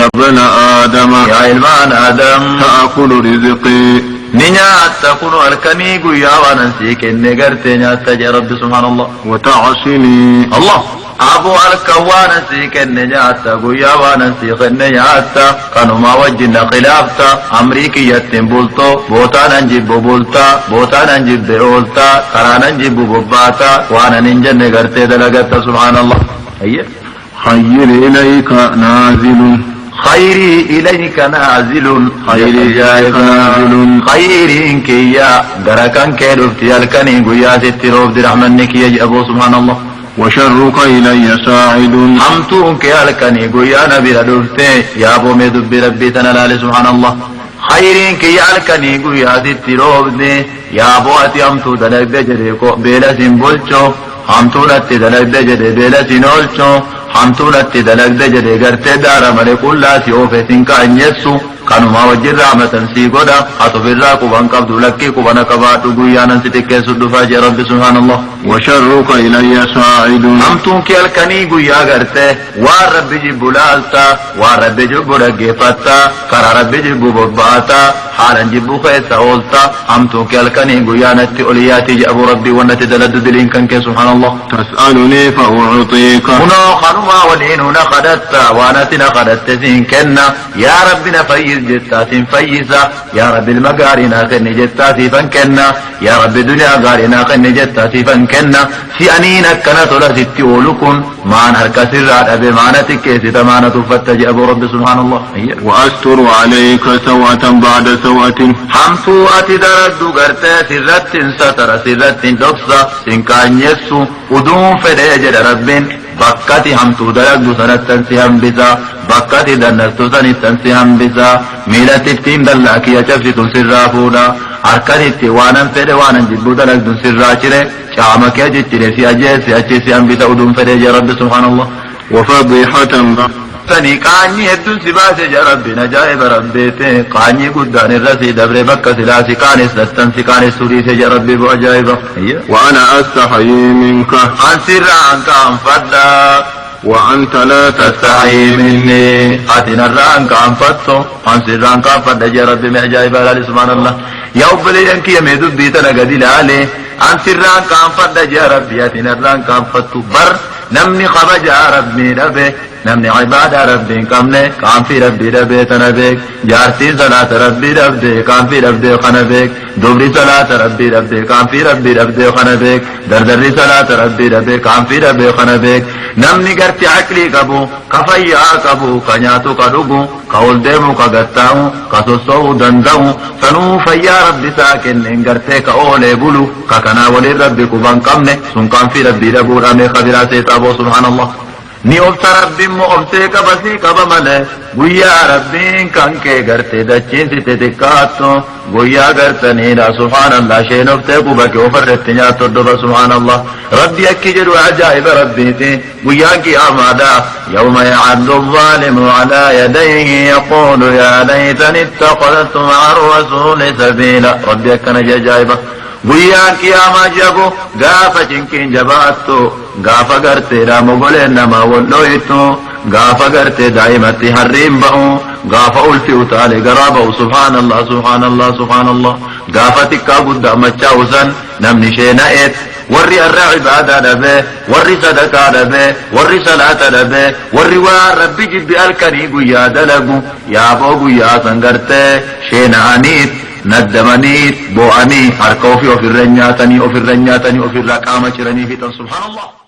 يا ابن آدم يا إلمان آدم تأكل رزقي نيات تكون أركني قويا ونسيك إني قرتي نيات يا رب سبحان الله وتعصني الله أبو الكوانا سيك النجاة قويا ونسيك النجاة كانوا ما وجدنا خلافتا أمريكي يتم بولتو بوتانا نجيب بولتا بوتانا نجيب بولتا كرانا نجيب بباتا وانا ننجن قرتي دلقتا سبحان الله أيه خير إليك نازل خيري إليك نازل خيري جايك نازل خيري كيا دركان كيرفتي الكني قويا ستروف دي رحمنك يا أبو سبحان الله وشرك إلي ساعد حمتون كيالكني قويا نبي ردفتي يا أبو ميدب بربي تنالالي سبحان الله خيرين كيالكني قويا ستروفني يا أبو أتي حمتو دلق دجريكو بيلا سنبولشو حمتو لتي دلق دجري بيلا سنولشو حمتو لتي دلق دجري قرتي دارا ملي كلاتي أوفتين كأن يسو كانوا ما وجه رحمة سيقودا حطف الراكو بانقبض لكي كبانا كباتو قويانا ستكي سدفاج يا رب سبحان الله وشرك إلي ساعد حمتون كيالكني قويا قرتي وارب جيبو لالتا وارب جيبو رقفتا كرا رب جيبو بباتا حالا جيبو خيسا أولتا حمتون كيالكني قويانا تأولياتي جأبو ربي ونتي دلد دلين كنكي سبحان الله تسألني فأعطيك هنا خنما ولين نخدتا وانتي نخدت سين كنا يا ربنا فيز جتات فيزا يا رب المقارنا خن جتات فنكنا يا رب الدنيا قارنا خن جتات فنكنا في أنينك كانت ولدت ولكن ما نهرك سرعة بمعنتك ستمانة فتج أبو رب سبحان الله وأستر عليك سوءة بعد سوءة حمتو أتدرد قرت سرت ستر سرت لبسا سنكان يسو ودون فديجر رب بكتي حمتو درد سنة سهم بسا بكتي دنستو سنة سهم بسا ميلتي فتين دلاك يشفت سرافونا أركنت وانا فد وانا جبو درد سراشره شامك يجتري سياجي سيهم بسا ودون فديجر رب سبحان الله وفضيحة سني قاني هدو سباس يا ربي نجائب ربيته قاني قدان الرسي دبر بكة سلاسي كان سلستان سكان سوري يا ربي بأجائب وأنا أستحيي منك عن سر عنك عن فدا وأنت لا تستحي مني أتنا الرانك عن فتو عن سر عنك عن فدا يا ربي بأجائب الله سبحان الله يا أبلي أنك يميدو بيتنا قديل عليه عن سر عنك عن فدا يا ربي أتنا الرانك عن فتو بر نمني خرج ربي ربي نمني عبادة ربي كمني كان في ربي ربي تنبيك جارتي صلاة ربي ربي كان في ربي خنبيك دبري صلاة ربي ربي كان في ربي ربي خنبيك دردري صلاة ربي ربي كان في ربي خنبيك نمني قرتي عقلي كبو كفيا كبو كنياتو كدوغو كول ديمو كغتاو كسوسو دندو سنو فيا ربي ساكن انقرتي كأولي بلو ككنا ولي ربي كبان كمني سن كان في ربي ربو رامي خبراتي تابو سبحان الله ni obsa rabbin mo obsee qabasii qaba malee guyyaa rabbiin kan kee gartee dachiinsite xiqqaattu guyyaa gartaniidha subhaanallah sheen obsee qubake ofarretti nyaattu oddoba subhaanallah rabbi akki jedhu ajaa'iba rabbiiti guyyaan qiyaamaadha yawma ya'addu adh-dhalimu ala yadayhi yaqulu ya laytani ittakhadhtu ma'a ar-rasuli sabila rabbi akkana ajaa'iba guyyaan qiyaamaa jago gaafa cinqiin jabaattu gaafa garteedha mogoleen namaa waldhoytu gaafa gartee daa'imatti harriin ba'u gaafa ulfi utaale garaa ba'u subhaanallah subhaanallah subhaanallah gaafa xiqqaa guddaa machaa'usan namni sheena'eet warri arraa cibaadaa dhabee warri sadaqaa dhabee warri salaata dhabee warri waan rabbi jibbi halkanii guyyaa dalagu yaaboo guyyaa san gartee sheena'aniit ندمني بوأني حركوا في أفر الرنياتني أفر الرنياتني أفر رقامة رني في سبحان الله.